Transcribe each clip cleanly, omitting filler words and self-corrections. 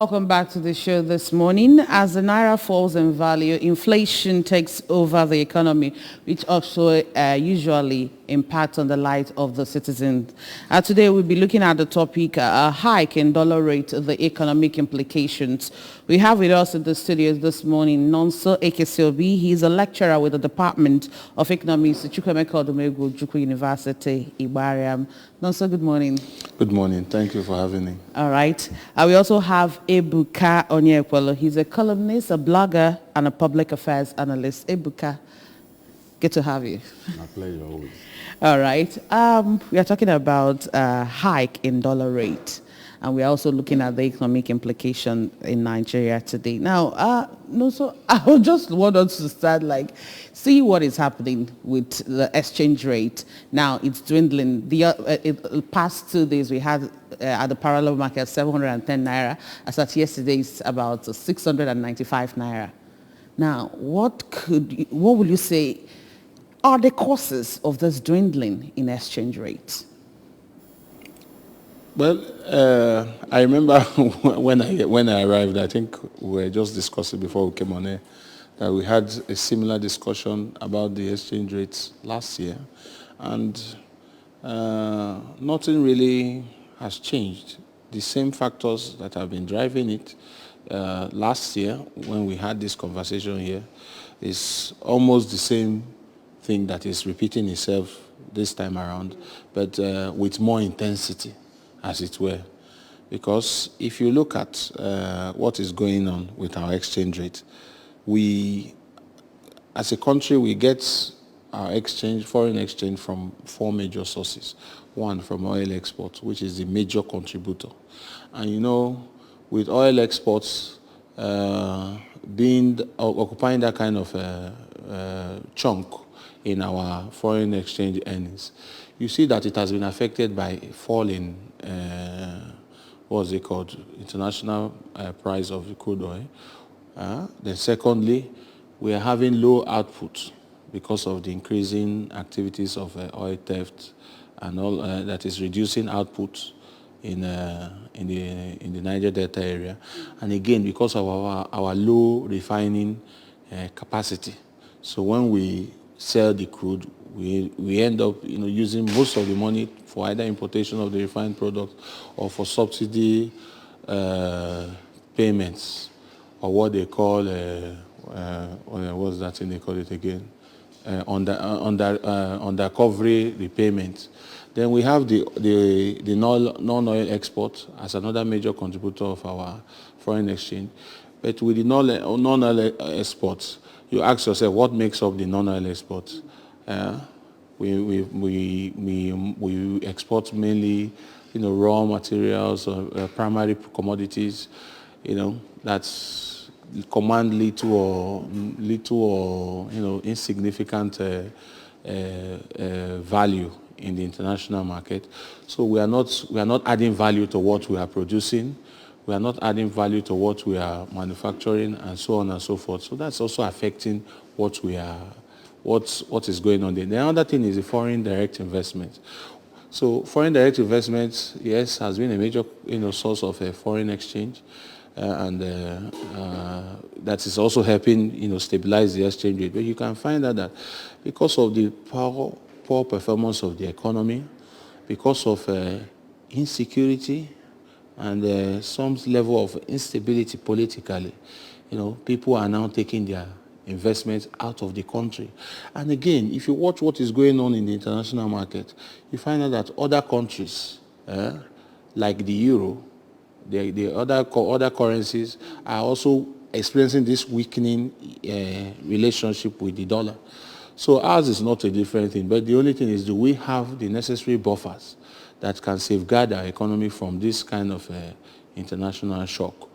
Welcome back to the show this morning. As the naira falls in value, inflation takes over the economy, which also usually impacts on the lives of the citizens. Today we'll be looking at the topic, a hike in dollar rate, the economic implications. We have with us in the studios this morning Nonso Ekesiobi. He is a lecturer with the Department of Economics at Chukwemeka Odumegwu Ojukwu University, Igbariam. Nonso, good morning. Good morning. Thank you for having me. All right. We also have Ebuka Onyekwelo. He's a columnist, a blogger, and a public affairs analyst. Ebuka, good to have you. My pleasure always. All right. We are talking about hike in dollar rate. And we're also looking at the economic implication in Nigeria today. Now, so I would just want us to start see what is happening with the exchange rate. Now, it's dwindling. The past 2 days we had at the parallel market 710 naira. As at yesterday, it's about 695 naira. Now, what would you say are the causes of this dwindling in exchange rates? Well, I remember when I arrived, I think we were just discussing before we came on air, that we had a similar discussion about the exchange rates last year. And nothing really has changed. The same factors that have been driving it last year when we had this conversation here is almost the same thing that is repeating itself this time around, but with more intensity, as it were. Because if you look at what is going on with our exchange rate, we, as a country, we get our foreign exchange from 4 major sources. One, from oil exports, which is the major contributor. And you know, with oil exports occupying that kind of chunk in our foreign exchange earnings, you see that it has been affected by a fall in international price of the crude oil. Then secondly, we are having low output because of the increasing activities of oil theft and all that is reducing output in the Niger Delta area. And again, because of our low refining capacity. So when we sell the crude, we end up using most of the money for either importation of the refined product or for subsidy payments, or what they call what's that thing they call it again? Undercovery repayment. Then we have the non-oil export as another major contributor of our foreign exchange. But with the non-oil exports, you ask yourself, what makes up the non-oil exports? We export mainly, raw materials or primary commodities, that's command little or insignificant value in the international market. So we are not adding value to what we are producing. We are not adding value to what we are manufacturing, and so on and so forth. So that's also affecting what is going on there. The other thing is the foreign direct investment. So foreign direct investment, yes, has been a major source of foreign exchange, and that is also helping stabilize the exchange rate. But you can find out that because of the poor performance of the economy, because of insecurity and some level of instability politically, people are now taking their investments out of the country. And again, if you watch what is going on in the international market, you find out that other countries, like the euro, the other currencies, are also experiencing this weakening relationship with the dollar. So ours is not a different thing, but the only thing is, do we have the necessary buffers that can safeguard our economy from this kind of international shock?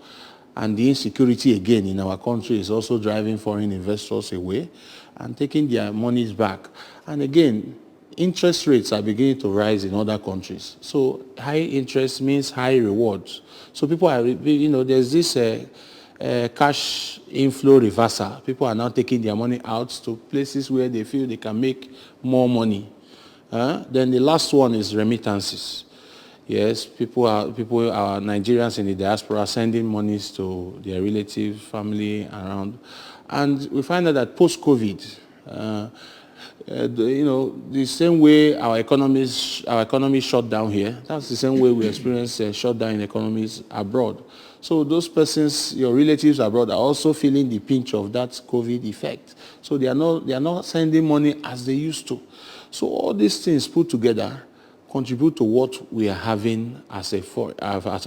And the insecurity, again, in our country is also driving foreign investors away and taking their monies back. And again, interest rates are beginning to rise in other countries. So high interest means high rewards. So people are, there's this cash inflow reversal. People are now taking their money out to places where they feel they can make more money. Then the last one is remittances. Yes, people are Nigerians in the diaspora sending monies to their relatives, family around, and we find out that post-COVID, the same way our economy shut down here, that's the same way we experience shutdown in economies abroad. So those persons, your relatives abroad, are also feeling the pinch of that COVID effect. So they are not sending money as they used to. So all these things put together contribute to what we are having as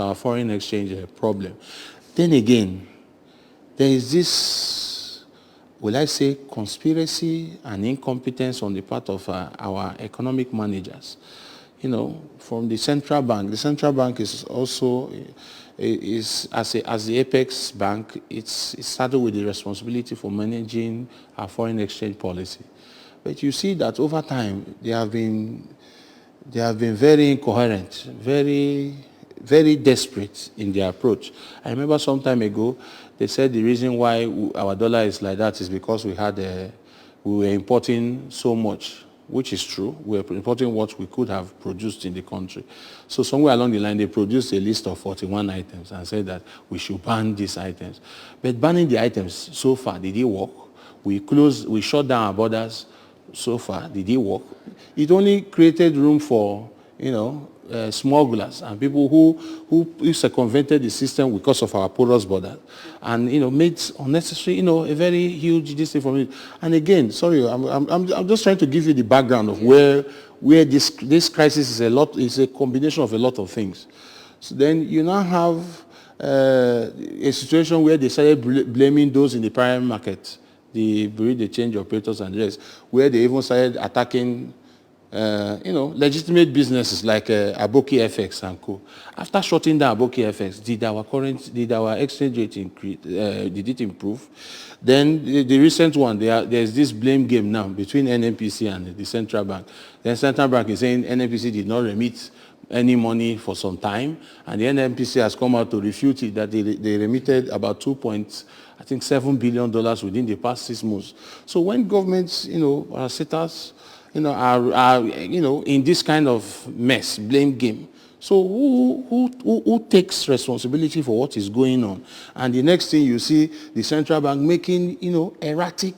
our foreign exchange problem. Then again, there is this, will I say, conspiracy and incompetence on the part of our economic managers. From the central bank. The central bank is also as the apex bank. It's started with the responsibility for managing our foreign exchange policy. But you see that over time they have been very incoherent, very, very desperate in their approach. I remember some time ago, they said the reason why our dollar is like that is because we were importing so much, which is true. We were importing what we could have produced in the country. So somewhere along the line, they produced a list of 41 items and said that we should ban these items. But banning the items so far, did it work? We shut down our borders. So far, did it work? It only created room for, smugglers and people who circumvented the system because of our porous border, and made unnecessary, a very huge distance from it. And again, sorry, I'm just trying to give you the background of where this crisis is a combination of a lot of things. So then you now have a situation where they started blaming those in the primary market, the bureau de change operators and the rest, where they even started attacking, legitimate businesses like Aboki FX and co. After shutting down Aboki FX, did our exchange rate increase? Did it improve? Then the recent one, there's this blame game now between NNPC and the central bank. The central bank is saying NNPC did not remit any money for some time, and the NNPC has come out to refute it, that they remitted about $7 billion within the past 6 months. So when governments, status, are in this kind of mess, blame game. So who takes responsibility for what is going on? And the next thing you see, the central bank making, erratic,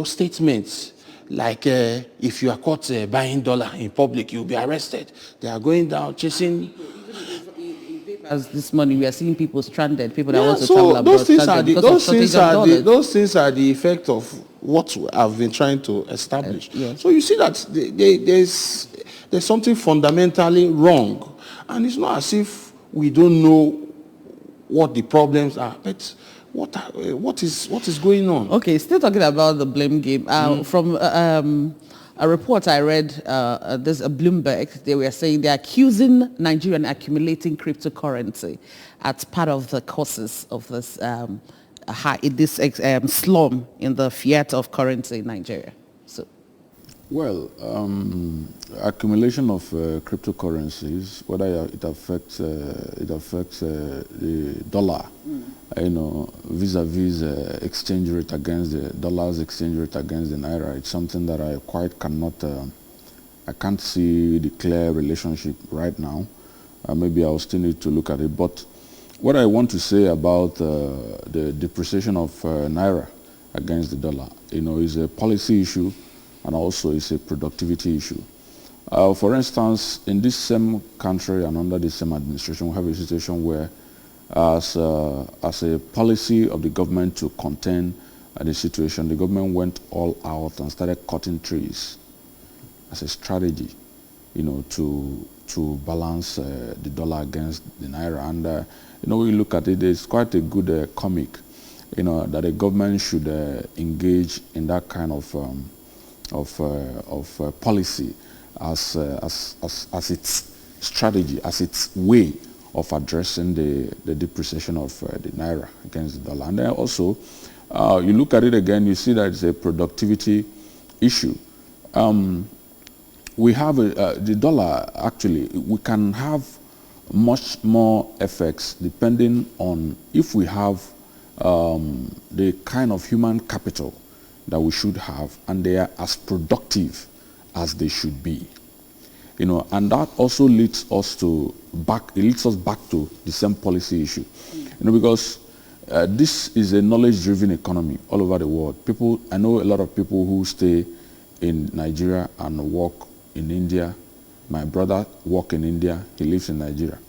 statements. Like if you are caught buying dollar in public, you'll be arrested. They are going down chasing. As this morning, we are seeing people stranded, people that want to travel abroad. Those things are the effect of what I've been trying to establish. Yes. So you see that there's something fundamentally wrong, and it's not as if we don't know what the problems are, but what is going on? Okay, still talking about the blame game. From a report I read, there's a Bloomberg, they were saying they're accusing Nigerian accumulating cryptocurrency as part of the causes of this slum in the fiat of currency in Nigeria. So, well, accumulation of cryptocurrencies, whether it affects the dollar, vis-a-vis exchange rate against the dollar's exchange rate against the naira, it's something that I quite I can't see the clear relationship right now. Maybe I'll still need to look at it. But what I want to say about the depreciation of naira against the dollar, is a policy issue, and also it's a productivity issue. For instance, in this same country and under the same administration, we have a situation where as a policy of the government to contain the situation, the government went all out and started cutting trees as a strategy, to balance the dollar against the naira. And when you look at it, it's quite a good comic, that the government should engage in that kind of policy as its strategy, as its way of addressing the depreciation of the naira against the dollar. And then also, you look at it again, you see that it's a productivity issue. We have the dollar, actually, we can have much more effects depending on if we have the kind of human capital that we should have, and they are as productive as they should be. and that also leads us back to the same policy issue, because this is a knowledge-driven economy all over the world. I know a lot of people who stay in Nigeria and work in India. My brother works in India, he lives in Nigeria.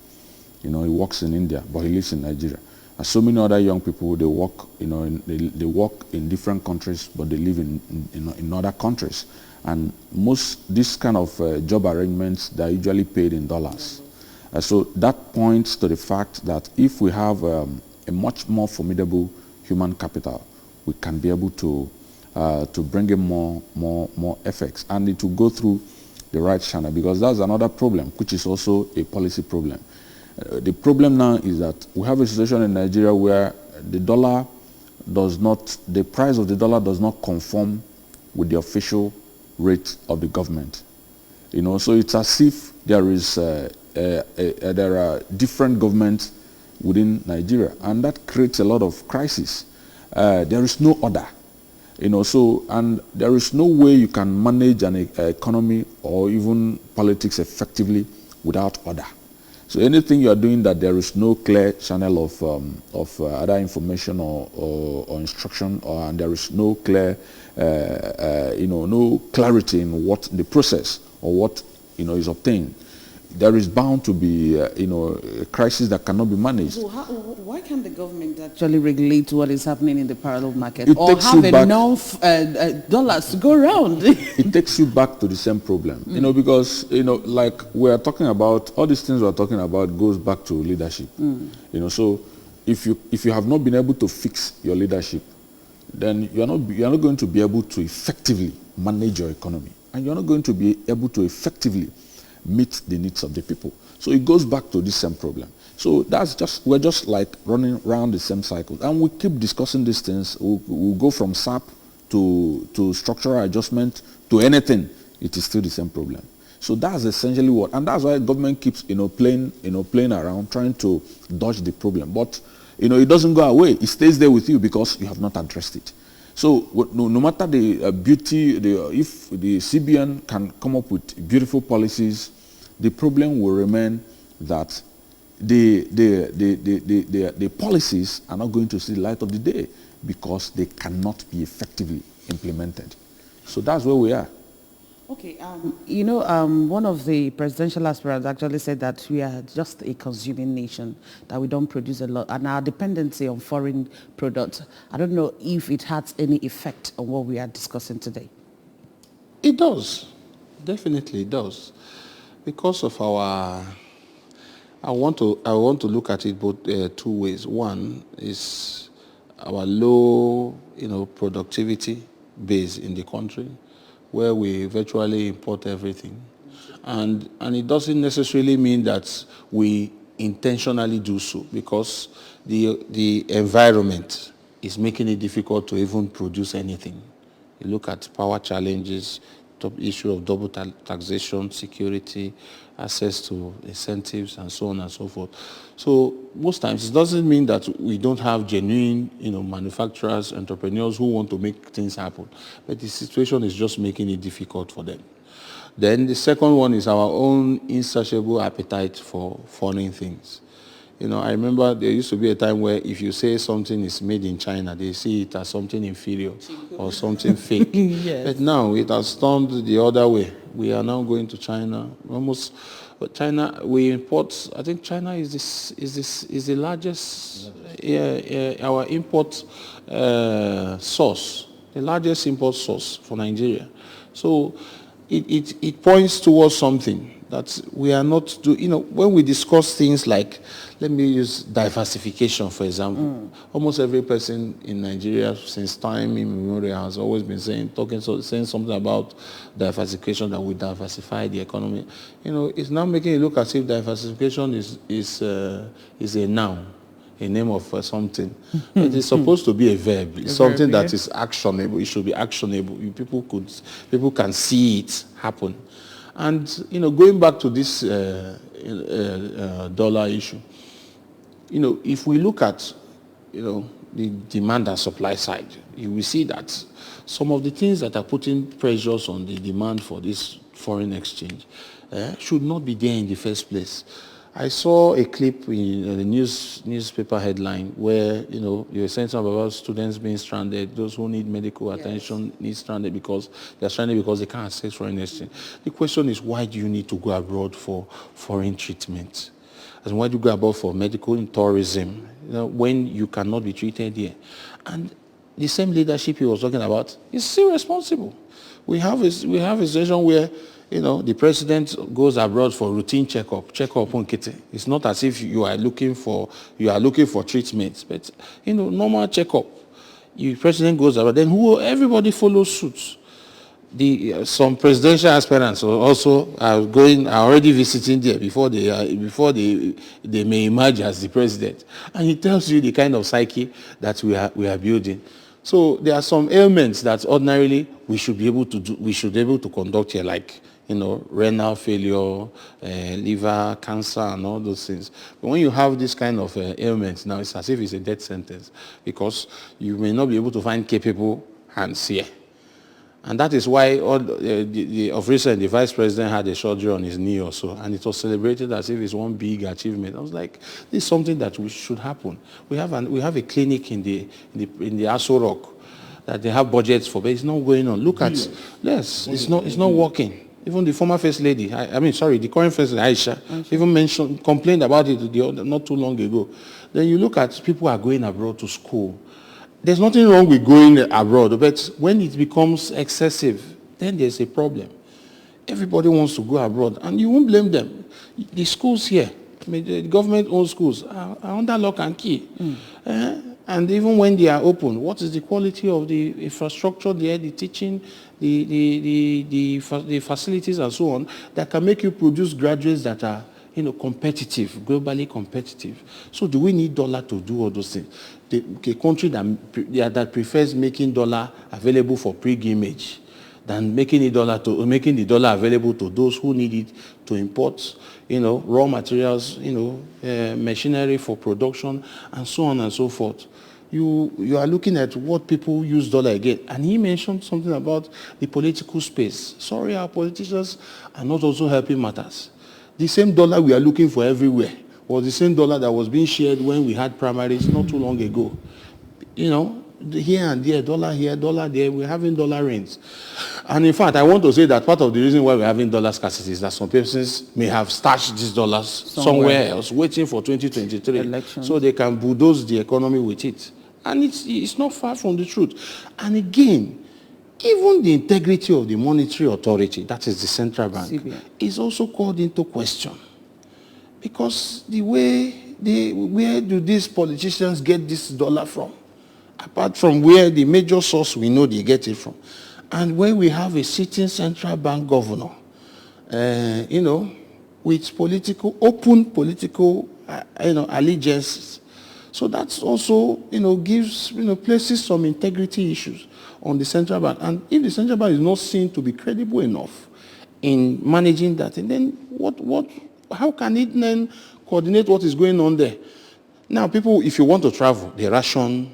He works in India, but he lives in Nigeria. And so many other young people, they work, they work in different countries, but they live in other countries. And this kind of job arrangements, they're usually paid in dollars. So that points to the fact that if we have a much more formidable human capital, we can be able to bring in more effects, and it will go through the right channel, because that's another problem, which is also a policy problem. The problem now is that we have a situation in Nigeria where the price of the dollar does not conform with the official rate of the government. So it's as if there are different governments within Nigeria, and that creates a lot of crisis. There is no order. And there is no way you can manage an economy or even politics effectively without order. So anything you are doing that there is no clear channel of other information or instruction, and there is no clear, no clarity in what the process or what is obtained, there is bound to be a crisis that cannot be managed. So why can't the government actually regulate what is happening in the parallel market, it or takes have you back, enough dollars to go around? It takes you back to the same problem, because like we are talking about, all these things we are talking about goes back to leadership. So if you have not been able to fix your leadership, then you are not going to be able to effectively manage your economy, and you are not going to be able to effectively meet the needs of the people. So it goes back to this same problem. So we're just like running around the same cycle, and we keep discussing these things. We'll go from SAP to structural adjustment to anything. It is still the same problem. So that's essentially and that's why government keeps playing around, trying to dodge the problem. But it doesn't go away. It stays there with you because you have not addressed it. So no matter the beauty, if the CBN can come up with beautiful policies, the problem will remain that the policies are not going to see the light of the day because they cannot be effectively implemented. So that's where we are. Okay, one of the presidential aspirants actually said that we are just a consuming nation, that we don't produce a lot, and our dependency on foreign products. I don't know if it has any effect on what we are discussing today. It does. Definitely it does. Because of I want to look at it both two ways. One is our low, productivity base in the country, where we virtually import everything. And it doesn't necessarily mean that we intentionally do so, because the environment is making it difficult to even produce anything. You look at power challenges, top issue of double taxation, security, access to incentives, and so on and so forth. So most times it doesn't mean that we don't have genuine, manufacturers, entrepreneurs who want to make things happen, but the situation is just making it difficult for them. Then the second one is our own insatiable appetite for foreign things. I remember there used to be a time where if you say something is made in China, they see it as something inferior or something fake. Yes. But now it has turned the other way. We are now going to China. But China, we import. I think China is the largest. Our import source, the largest import source for Nigeria. So it points towards something that we are not doing. When we discuss things like, let me use diversification, for example. Almost every person in Nigeria since time immemorial has always been saying something about diversification, that we diversify the economy. It's now making it look as if diversification is a noun, a name of something. It is supposed to be a verb. It's something that is actionable. It should be actionable. People can see it happen. And going back to this dollar issue, if we look at the demand and supply side, you will see that some of the things that are putting pressures on the demand for this foreign exchange should not be there in the first place. I saw a clip in the newspaper headline where, you were saying something about students being stranded, those who need medical attention need stranded because they're stranded because they can't access foreign exchange. The question is, why do you need to go abroad for foreign treatment? And why do you go abroad for medical and tourism when you cannot be treated here? And the same leadership he was talking about is still responsible. We have a situation where the president goes abroad for routine checkup on Kete. It's not as if you are looking for treatment, but normal checkup. The president goes abroad, then everybody follows suit. Some presidential aspirants also are already visiting there before they may emerge as the president, and he tells you the kind of psyche that we are building. So there are some ailments that ordinarily we should be able to conduct here, like renal failure, liver cancer, and all those things. But when you have this kind of ailments, now it's as if it's a death sentence, because you may not be able to find capable hands here. And that is why of recent, the vice president had a surgery on his knee or so, and it was celebrated as if it's one big achievement. I was like, this is something that should happen. We have a clinic in the Aso Rock that they have budgets for, but it's not going on. Look at, yes, it's not working. Even the former first lady, the current first lady, Aisha, even complained about it not too long ago. Then you look at people who are going abroad to school. There's nothing wrong with going abroad, but when it becomes excessive, then there's a problem. Everybody wants to go abroad, and you won't blame them. The schools here, the government-owned schools, are under lock and key. And even when they are open, what is the quality of the infrastructure there, the teaching, the facilities and so on, that can make you produce graduates that are competitive, globally competitive? So do we need dollar to do all those things? The country that prefers making dollar available for pilgrimage than making the dollar available to those who need it to import, raw materials, machinery for production, and so on and so forth. You are looking at what people use dollar again. And he mentioned something about the political space. Sorry, our politicians are not also helping matters. The same dollar we are looking for everywhere was the same dollar that was being shared when we had primaries not too long ago. Here and there, dollar here, dollar there, we're having dollar rains. And in fact, I want to say that part of the reason why we're having dollar scarcity is that some persons may have stashed these dollars somewhere else, waiting for 2023, elections, so they can bulldoze the economy with it. And it's not far from the truth. And again, even the integrity of the monetary authority, that is the central bank, CBN, is also called into question. Because where do these politicians get this dollar from? Apart from where the major source we know they get it from. And when we have a sitting central bank governor, with open political allegiances. So that's also, gives, places some integrity issues on the central bank. And if the central bank is not seen to be credible enough in managing that, and then how can it then coordinate what is going on there? Now, people, if you want to travel, they ration,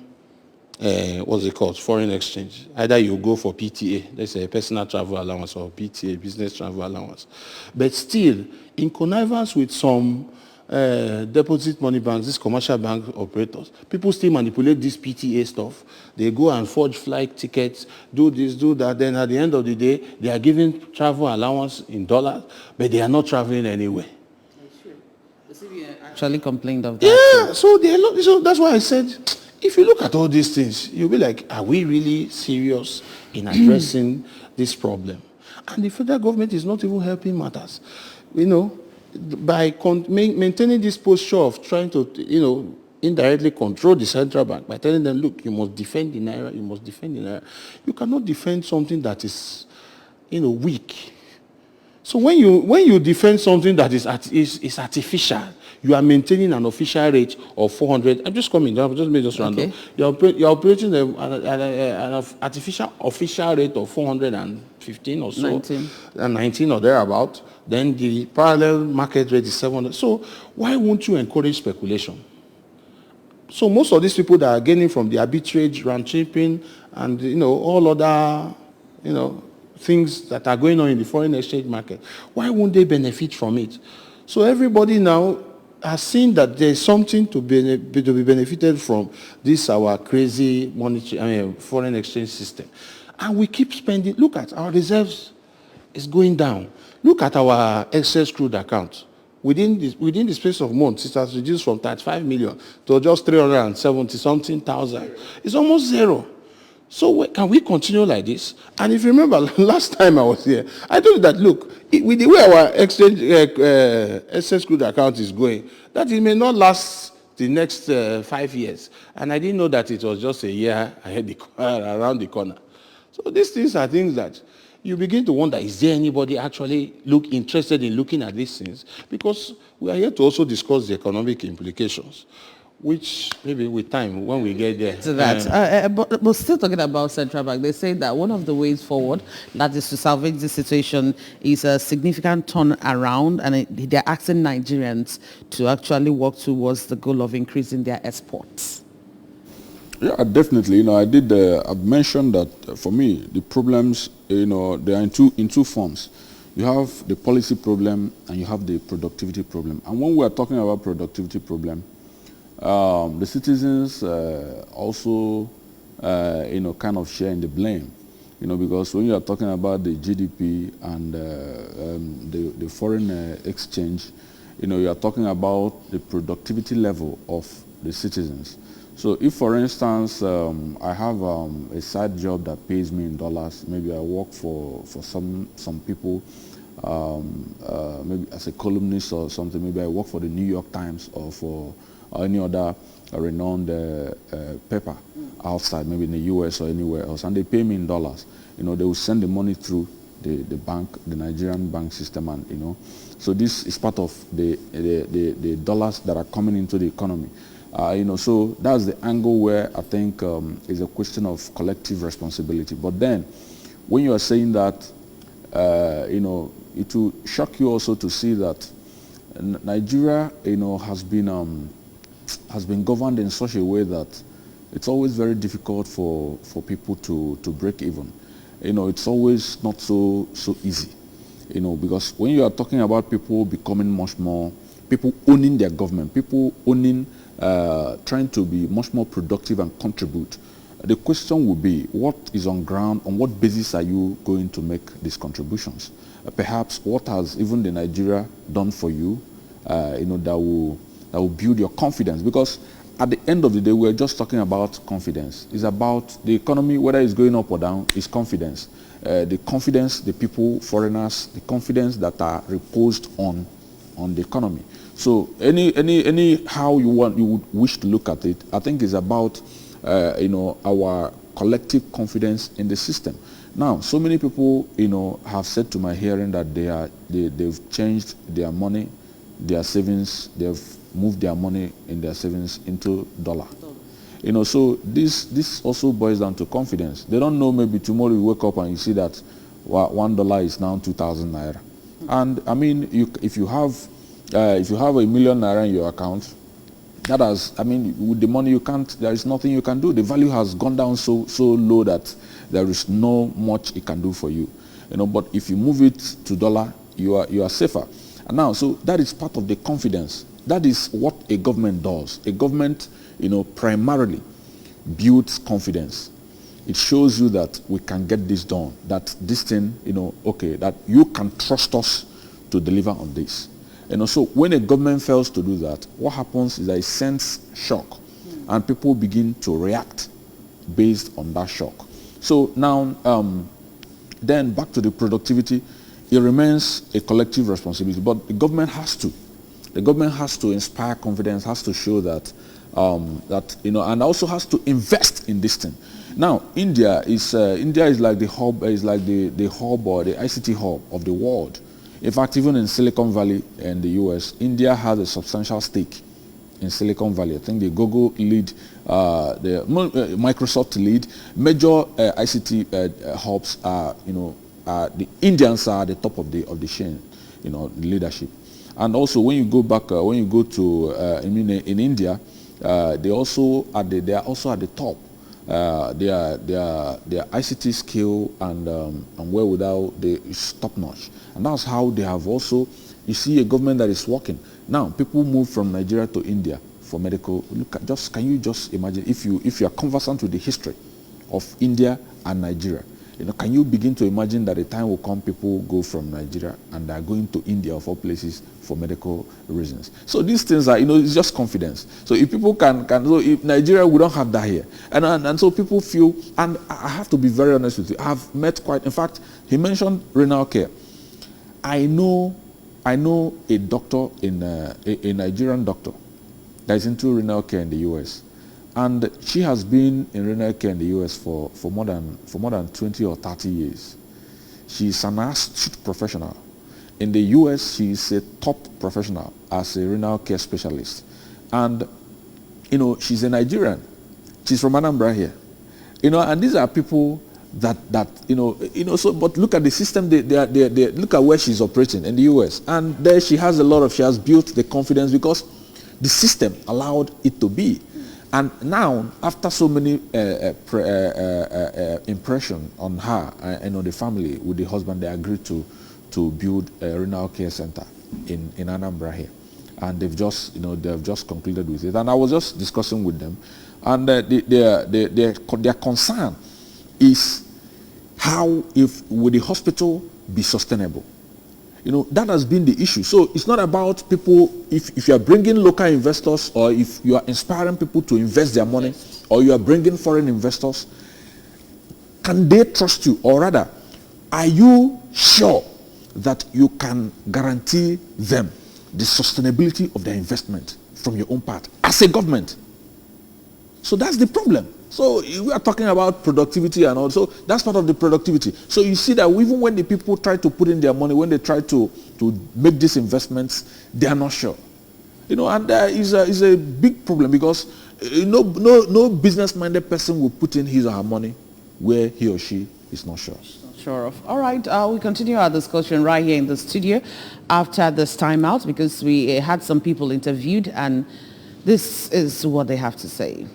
what's it called, foreign exchange. Either you go for PTA, that's a personal travel allowance, or PTA, business travel allowance. But still, in connivance with some deposit money banks, these commercial bank operators, people still manipulate this PTA stuff. They go and forge flight tickets, do this, do that. Then at the end of the day, they are giving travel allowance in dollars, but they are not traveling anywhere. The CBN actually complained of that. Yeah, so that's why I said, if you look at all these things, you'll be like, are we really serious in addressing this problem? And the federal government is not even helping matters. By maintaining this posture of trying to, indirectly control the central bank by telling them, look, you must defend the naira, you must defend the naira. You cannot defend something that is, weak. So when you defend something that is artificial, you are maintaining an official rate of 400. I'm just coming. Just random. Okay. You're operating an artificial official rate of 415 or so, 19 or thereabout. Then the parallel market rate is 700. So why won't you encourage speculation? So most of these people that are gaining from the arbitrage, round tripping, and all other things that are going on in the foreign exchange market, why won't they benefit from it? So everybody now has seen that there's something to be benefited from this our crazy foreign exchange system. And we keep spending. Look at our reserves is going down. Look at our excess crude account. Within the space of months, it has reduced from 35 million to just 370 something thousand. It's almost zero. So can we continue like this? And if you remember, last time I was here, I told you that, look, with the way our excess crude account is going, that it may not last the next 5 years. And I didn't know that it was just a year around the corner. So these things are things that you begin to wonder, is there anybody actually interested in looking at these things? Because we are here to also discuss the economic implications, which maybe with time, when we get there. To that. But still talking about central bank, they say that one of the ways forward, that is to salvage this situation, is a significant turnaround, and they're asking Nigerians to actually work towards the goal of increasing their exports. Yeah, definitely. I've mentioned that for me, the problems, they are in two forms. You have the policy problem and you have the productivity problem. And when we are talking about productivity problem, the citizens also, kind of share in the blame, because when you are talking about the GDP and the foreign exchange, you are talking about the productivity level of the citizens. So if, for instance, I have a side job that pays me in dollars, maybe I work for some people, maybe as a columnist or something, maybe I work for the New York Times or for any other renowned paper outside, maybe in the US or anywhere else, and they pay me in dollars. They will send the money through the bank, the Nigerian bank system, and so this is part of the dollars that are coming into the economy. So that's the angle where I think is a question of collective responsibility. But then, when you are saying that, it will shock you also to see that Nigeria, has been governed in such a way that it's always very difficult for people to break even. It's always not so easy. Because when you are talking about people becoming much more, people owning their government, people owning, trying to be much more productive and contribute, the question will be, what is on ground, on what basis are you going to make these contributions? Perhaps what has even the Nigeria done for you, that will build your confidence? Because at the end of the day, we're just talking about confidence. It's about the economy, whether it's going up or down, is confidence. The confidence, the people, foreigners, the confidence that are reposed on the economy. So any how you would wish to look at it, I think is about our collective confidence in the system. Now, so many people have said to my hearing that they've changed their money, their savings, they've moved their money in their savings into dollar. So this also boils down to confidence. They don't know, maybe tomorrow you wake up and you see that $1 is now 2,000 naira. And I mean, if you have a million naira in your account, that has, with the money there is nothing you can do. The value has gone down so low that there is no much it can do for you. But if you move it to dollar, you are safer. And now, so that is part of the confidence. That is what a government does. A government, primarily builds confidence. It shows you that we can get this done, that this thing, that you can trust us to deliver on this. So when a government fails to do that, what happens is that it sends shock, and people begin to react based on that shock. So now, then back to the productivity, it remains a collective responsibility, but the government has to. The government has to inspire confidence, has to show that, and also has to invest in this thing. Now, India is like the hub, is like the hub or the ICT hub of the world. In fact, even in Silicon Valley in the US, India has a substantial stake in Silicon Valley. I think the Google lead, the Microsoft lead, major ICT hubs are, the Indians are at the top of the chain, leadership. And also, when you go back, when you go to in India, they are also at the top. Their ICT skill and wherewithal is top notch, and that's how they have also. You see a government that is working now. People move from Nigeria to India for medical. Can you just imagine if you are conversant with the history of India and Nigeria? Can you begin to imagine that a time will come people go from Nigeria and they are going to India of all places for medical reasons? So these things are, it's just confidence. So if people so if Nigeria, we don't have that here. And so people feel, and I have to be very honest with you, I have met in fact, he mentioned renal care. I know a doctor a Nigerian doctor that is into renal care in the US. And she has been in renal care in the US for more than 20 or 30 years. She's an astute professional. In the US, she's a top professional as a renal care specialist. And, she's a Nigerian. She's from Anambra here. And these are people that so, but look at the system, they look at where she's operating in the US. And there she has built the confidence because the system allowed it to be. And now, after so many impression on her and on the family with the husband, they agreed to build a renal care center in Anambra here, and they've just concluded with it. And I was just discussing with them, and their concern is how will the hospital be sustainable. That has been the issue. So it's not about people, if you are bringing local investors or if you are inspiring people to invest their money or you are bringing foreign investors, can they trust you? Or rather, are you sure that you can guarantee them the sustainability of their investment from your own part as a government? So that's the problem. So we are talking about productivity and also that's part of the productivity. So you see that even when the people try to put in their money, when they try to make these investments, they are not sure. And there is a big problem because no business-minded person will put in his or her money where he or she is not sure. Sure of. All right, we continue our discussion right here in the studio after this timeout because we had some people interviewed and this is what they have to say.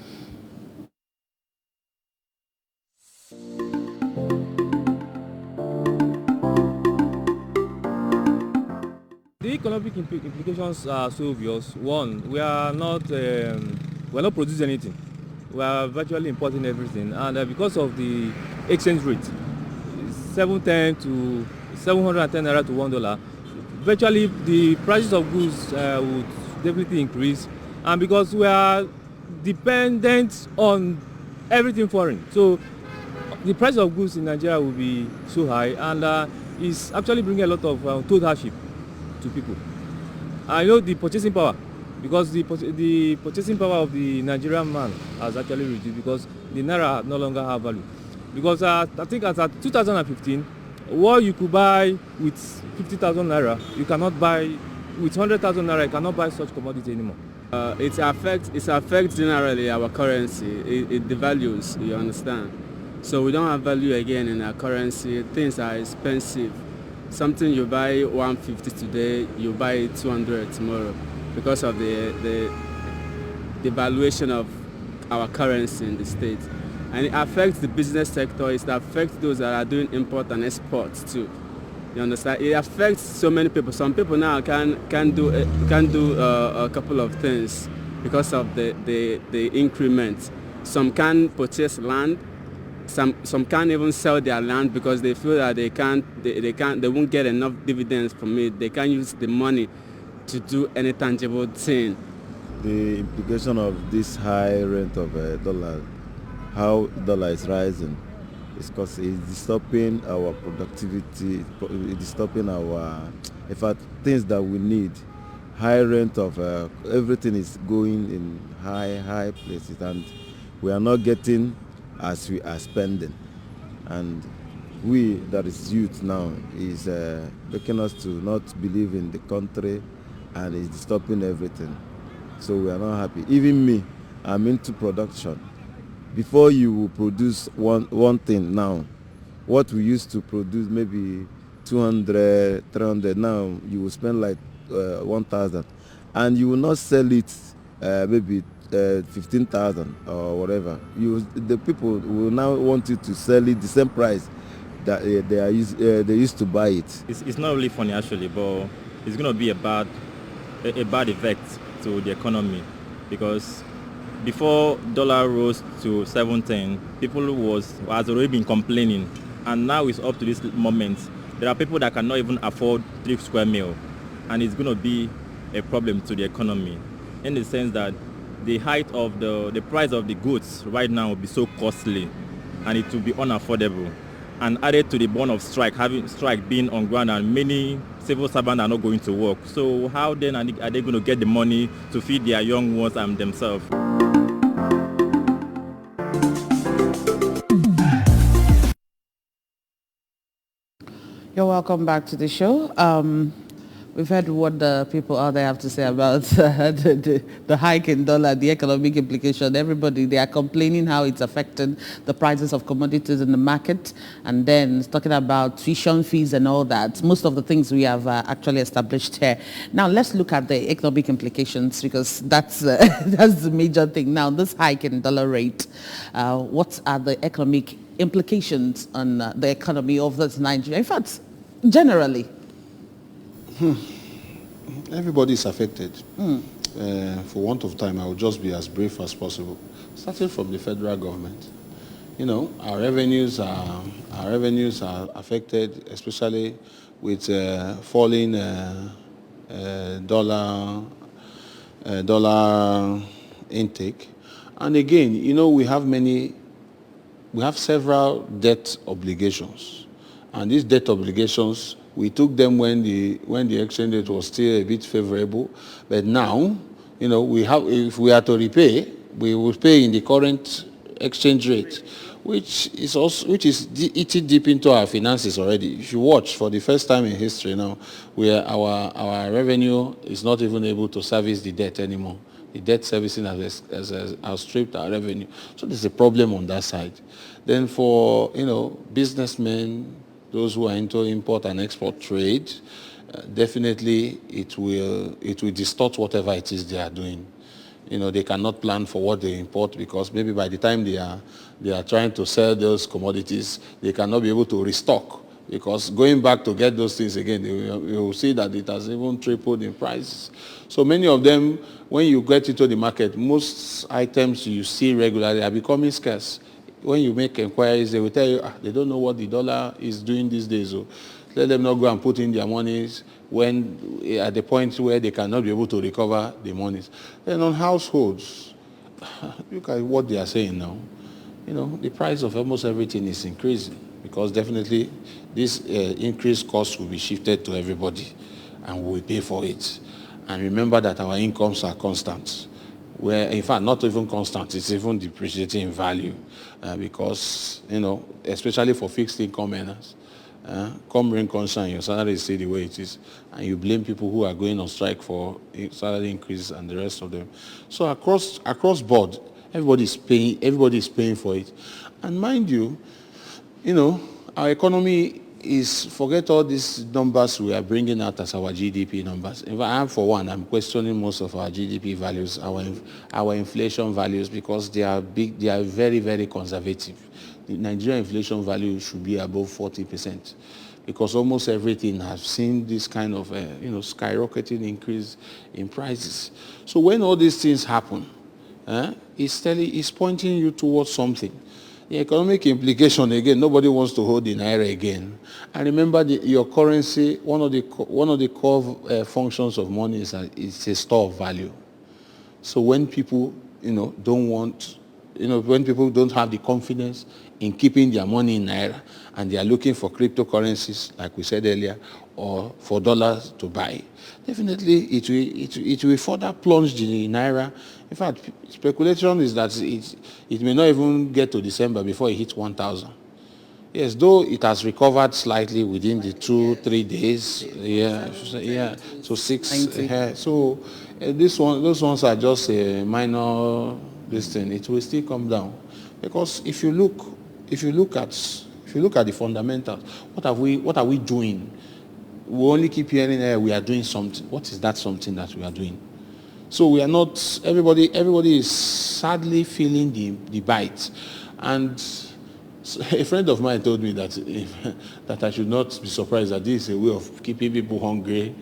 The economic implications are so obvious. One, we are not producing anything. We are virtually importing everything, and because of the exchange rate, 710 to 710 naira to $1, virtually the prices of goods would definitely increase, and because we are dependent on everything foreign, so the price of goods in Nigeria will be so high, and it's actually bringing a lot of total hardship to people. I know the purchasing power, because the purchasing power of the Nigerian man has actually reduced because the naira no longer have value. Because I think as at 2015, what you could buy with 50,000 naira, you cannot buy with 100,000 naira. You cannot buy such commodity anymore. It affects generally our currency. It devalues. You understand? So we don't have value again in our currency. Things are expensive. Something you buy 150 today, you buy it 200 tomorrow because of the devaluation of our currency in the state. And it affects the business sector. It affects those that are doing import and export too. You understand? It affects so many people. Some people now can do a couple of things because of the increment. Some can purchase land. Some can't even sell their land because they feel that they won't get enough dividends from it. They can't use the money to do any tangible thing. The implication of this high rate of dollar, how dollar is rising, is because it's disturbing our productivity, it's disturbing our, in fact, things that we need. High rate of everything is going in high places, and we are not getting as we are spending. And we, that is youth now, is making us to not believe in the country, and it's disturbing everything. So we are not happy. Even me, I'm into production. Before you will produce one thing now, what we used to produce maybe 200, 300, now you will spend like 1,000, and you will not sell it maybe 15,000 or whatever, the people will now want you to sell it the same price that they used to buy it. It's not really funny actually, but it's going to be a bad effect to the economy, because before dollar rose to 710, people has already been complaining, and now it's up to this moment. There are people that cannot even afford 3 square meal, and it's going to be a problem to the economy, in the sense that the height of the price of the goods right now will be so costly, and it will be unaffordable. And added to the burn of having strike being on ground, and many civil servants are not going to work. So how then are they going to get the money to feed their young ones and themselves? You're welcome back to the show. We've heard what the people out there have to say about the hike in dollar, the economic implication. Everybody, they are complaining how it's affecting the prices of commodities in the market, and then talking about tuition fees and all that. Most of the things we have actually established here. Now, let's look at the economic implications, because that's that's the major thing. Now, this hike in dollar rate, what are the economic implications on the economy of this Nigeria? In fact, generally. Everybody is affected. For want of time, I will just be as brief as possible. Starting from the federal government, our revenues are affected, especially with falling dollar intake. And again, we have several debt obligations, and these debt obligations, we took them when the exchange rate was still a bit favorable, but now, if we are to repay, we will pay in the current exchange rate, which is eating deep into our finances already. If you watch, for the first time in history now, where our revenue is not even able to service the debt anymore. The debt servicing has outstripped our revenue. So there's a problem on that side. Then for businessmen, those who are into import and export trade, definitely it will distort whatever it is they are doing. They cannot plan for what they import, because maybe by the time they are trying to sell those commodities, they cannot be able to restock, because going back to get those things again, you will see that it has even tripled in price. So many of them, when you get into the market, most items you see regularly are becoming scarce. When you make inquiries, they will tell you they don't know what the dollar is doing these days. So let them not go and put in their monies when at the point where they cannot be able to recover the monies. Then on households, look at what they are saying now. The price of almost everything is increasing, because definitely this increased cost will be shifted to everybody, and we will pay for it. And remember that our incomes are constant, where in fact not even constant, it's even depreciating in value, because especially for fixed income earners, come rain, come shine, your salary is still the way it is, and you blame people who are going on strike for salary increase and the rest of them. So across board, everybody is paying for it. And mind you, our economy is, forget all these numbers we are bringing out as our GDP numbers. In fact, I'm questioning most of our GDP values, our inflation values, because they are big, they are very, very conservative. The Nigerian inflation value should be above 40%, because almost everything has seen this kind of skyrocketing increase in prices. So when all these things happen, it's pointing you towards something. The economic implication, again, nobody wants to hold the naira again. And remember, your currency, one of the core functions of money is it's a store of value. So when people, when people don't have the confidence in keeping their money in naira, and they are looking for cryptocurrencies, like we said earlier, or for dollars to buy, definitely it will further plunge the naira. In fact, speculation is that it may not even get to December before it hits 1,000. Yes, though it has recovered slightly within the 2-3 days. So 6. So those ones are just a minor this thing. It will still come down, because if you look at the fundamentals, what are we doing? We only keep hearing we are doing something. What is that something that we are doing? So we are not, everybody is sadly feeling the bite. And a friend of mine told me that that I should not be surprised that this is a way of keeping people hungry,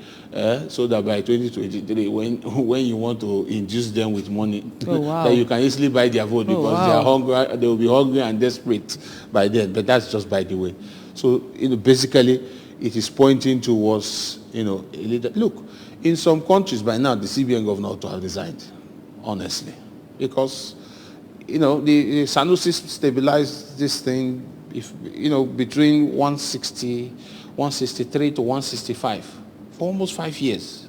so that by 2023, when you want to induce them with money, Oh, wow. that you can easily buy their vote, because wow. they are hungry, they will be hungry and desperate by then. But that's just by the way. So basically, it is pointing towards a little. Look, in some countries by now, the CBN governor ought to have resigned, honestly, because the Sanusi stabilized this thing, between 163 to 165 for almost 5 years.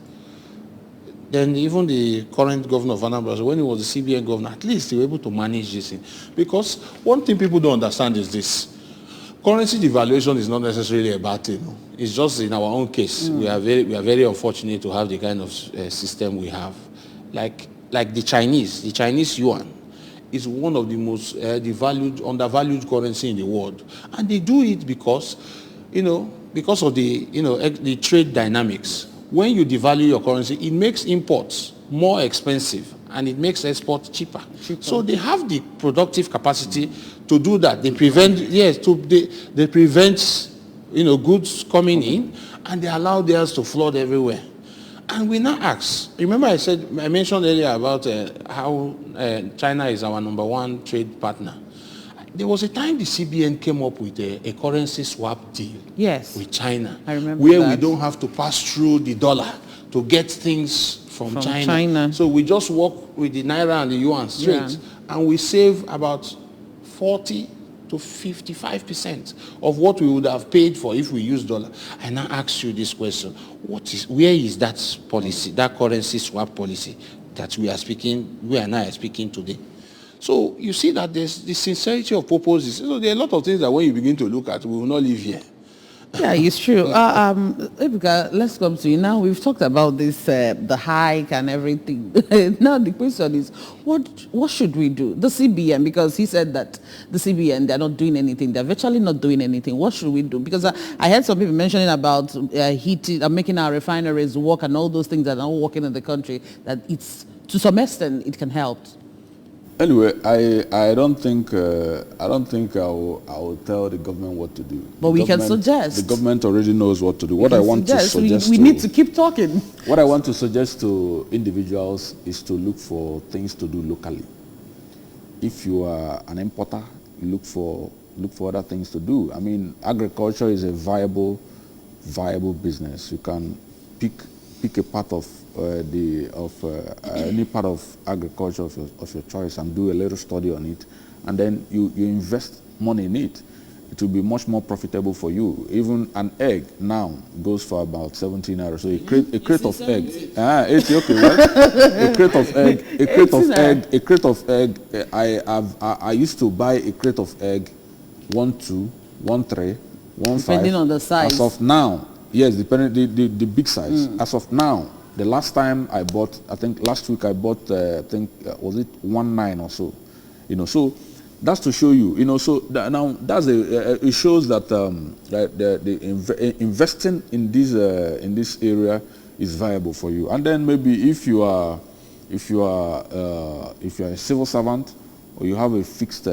Then even the current governor of Anambra, when he was the CBN governor, at least they were able to manage this thing. Because one thing people don't understand is this: currency devaluation is not necessarily a bad thing. It's just in our own case, we are very unfortunate to have the kind of system we have, like the Chinese yuan is one of the most undervalued currency in the world, and they do it because of the trade dynamics. When you devalue your currency, it makes imports more expensive and it makes exports cheaper. So they have the productive capacity to do that. They prevent they prevent goods coming in, and they allow theirs to flood everywhere. And we now ask, remember I mentioned earlier about how China is our #1 trade partner. There was a time the CBN came up with a currency swap deal with China. I remember where that. we don't have to pass through the dollar to get things from China. So we just work with the Naira and the Yuan straight, and we save about 40 to 55% of what we would have paid for if we use dollar. I now ask you this question: where is that policy, that currency swap policy that we and I are speaking today? So you see that there's the sincerity of purposes. So there are a lot of things that when you begin to look at, we will not live here. Yeah, it's true. Ebuka, let's come to you now. We've talked about this, the hike and everything. Now the question is, what should we do? The CBN, because he said that the CBN, they're not doing anything. They're virtually not doing anything. What should we do? Because I heard some people mentioning about heating, making our refineries work and all those things that are not working in the country, that it's, to some extent, it can help. Anyway, I don't think I will tell the government what to do. But we can suggest. The government already knows what to do. What I want to suggest, we need to keep talking. What I want to suggest to individuals is to look for things to do locally. If you are an importer, look for other things to do. I mean, agriculture is a viable business. You can pick a part of any part of agriculture of your choice and do a little study on it, and then you invest money in it. It will be much more profitable for you. Even an egg now goes for about 17 hours. So a crate of egg. 80, okay, right? A crate of egg. I used to buy a crate of egg, 1, 2, 1, 3, 1, 5. Depending on the size. As of now, yes, depending the big size. As of now, the last time I bought, I think last week I bought, was it 1.9 or so? So that's to show you, so now that's it shows that investing in this area is viable for you. And then maybe if you are a civil servant, or you have a fixed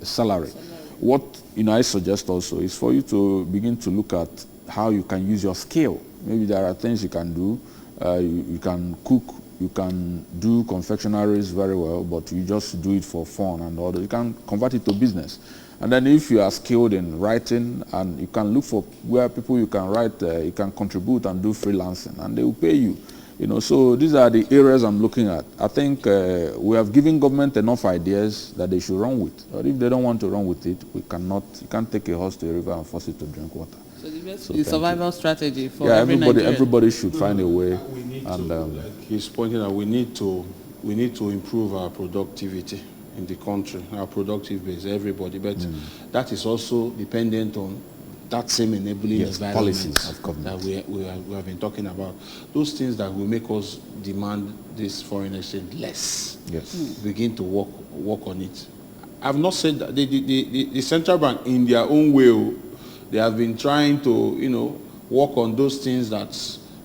salary, what I suggest also is for you to begin to look at how you can use your skill. Maybe there are things you can do. You can cook, you can do confectionaries very well, but you just do it for fun and all that. You can convert it to business. And then if you are skilled in writing, and you can look for where people you can write, you can contribute and do freelancing, and they will pay you. So these are the areas I'm looking at. I think we have given government enough ideas that they should run with. But if they don't want to run with it, you can't take a horse to a river and force it to drink water. So the survival strategy for everybody should find a way. Like he's pointing out, we need to improve our productivity in the country, our productive base, everybody. But that is also dependent on that same enabling environment that we have been talking about. Those things that will make us demand this foreign exchange less. Yes. Begin to work on it. I've not said that the central bank, in their own way, they have been trying to work on those things that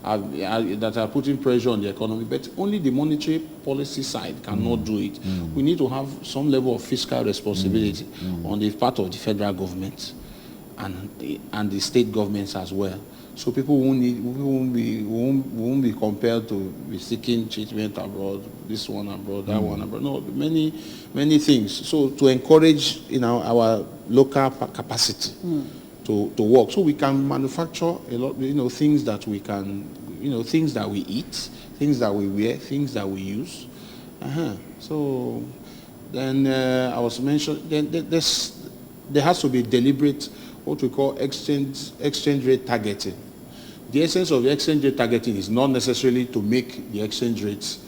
that are putting pressure on the economy, but only the monetary policy side cannot do it. We need to have some level of fiscal responsibility on the part of the federal government and the state governments as well. So people won't be compelled to be seeking treatment abroad, this one abroad, that one abroad. No, many things. So to encourage, our local capacity to work, so we can manufacture a lot, things that we can, things that we eat, things that we wear, things that we use. So then I was mentioned. Then there has to be deliberate, what we call exchange rate targeting. The essence of the exchange rate targeting is not necessarily to make the exchange rates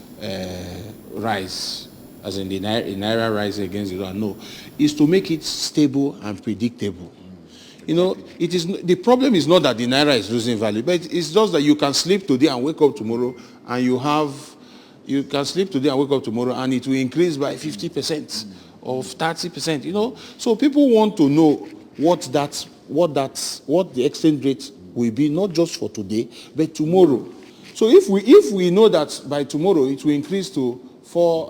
rise, as in the naira rise against the dollar. No, it's to make it stable and predictable. It is the problem is not that the naira is losing value, but it's just that you can sleep today and wake up tomorrow, and you can sleep today and wake up tomorrow, and it will increase by 50% or 30%. So people want to know what the exchange rate will be, not just for today, but tomorrow. So if we know that by tomorrow it will increase to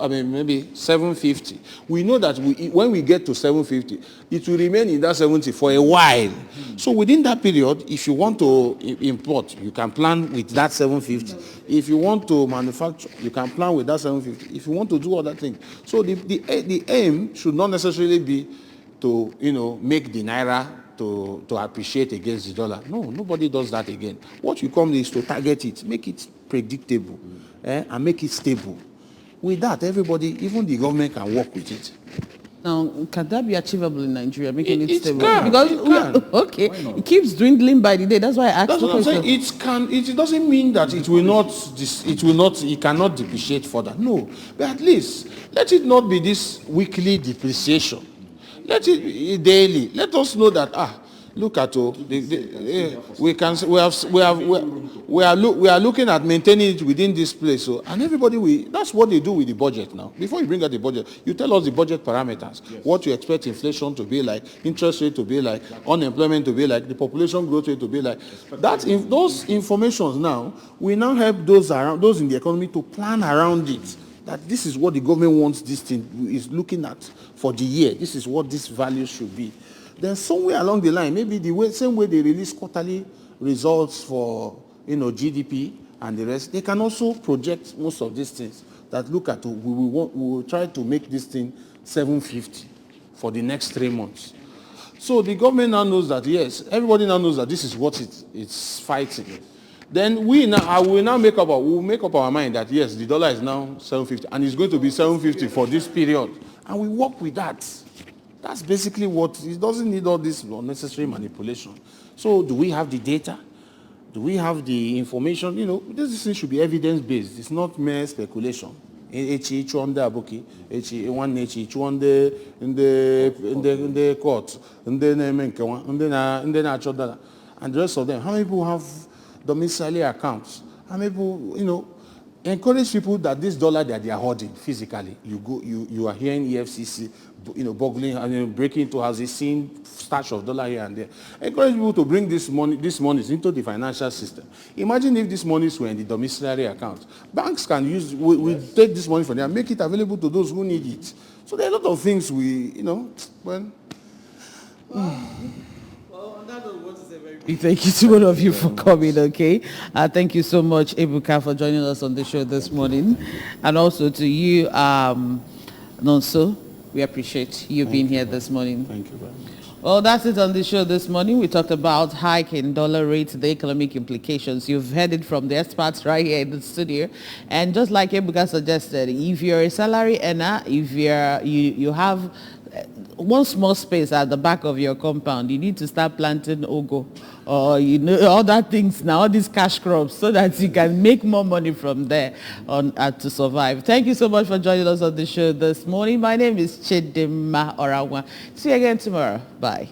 maybe 750, we know that when we get to 750, it will remain in that 70 for a while. So within that period, if you want to import, you can plan with that 750. If you want to manufacture, you can plan with that 750. If you want to do other things. So the aim should not necessarily be to make the naira to appreciate against the dollar. No, nobody does that again. What you come is to target it, make it predictable, and make it stable. With that, everybody, even the government, can work with it. Now, can that be achievable in Nigeria, making it stable? Can, because it keeps dwindling by the day. That's why I asked That's the what I'm question. saying. It doesn't mean that it cannot depreciate further. No, but at least let it not be this weekly depreciation. Let it be daily. Let us know that look at we are looking at maintaining it within this place. So, and everybody that's what they do with the budget now. Before you bring out the budget, you tell us the budget parameters, what you expect inflation to be like, interest rate to be like, unemployment to be like, the population growth rate to be like. Those informations now, we now help those in the economy to plan around it. That this is what the government wants this thing is looking at for the year. This is what this value should be. Then somewhere along the line, maybe same way they release quarterly results for GDP and the rest, they can also project most of these things that look at we will try to make this thing 750 for the next 3 months. So the government now knows that, yes, everybody now knows that this is what it's fighting. Then we'll make up our mind that yes, the dollar is now 750 and it's going to be 750 for this period, and we work with that. That's basically it doesn't need all this unnecessary manipulation. So do we have the data? Do we have the information? This thing should be evidence-based. It's not mere speculation. In the court, and the rest of them. How many people have domiciliary accounts? How many people, encourage people that this dollar that they are holding physically, you are hearing EFCC, boggling, breaking into houses, seeing stash of dollar here and there. Encourage people to bring these monies into the financial system. Imagine if these monies were in the domiciliary account. Banks can we take this money from there and make it available to those who need it. So there are a lot of things Thank you to both of you for coming, okay? Thank you so much, Ebuka, for joining us on the show this morning. And also to you, Nonso, we appreciate you being here this morning. Thank you very much. Well, that's it on the show this morning. We talked about hike in dollar rates, the economic implications. You've heard it from the experts right here in the studio. And just like Ebuka suggested, if you're a salary earner, if you have one small space at the back of your compound, you need to start planting ugu or other things now, all these cash crops, so that you can make more money from there to survive. Thank you so much for joining us on the show this morning. My name is Chidima Orawa. See you again tomorrow. Bye.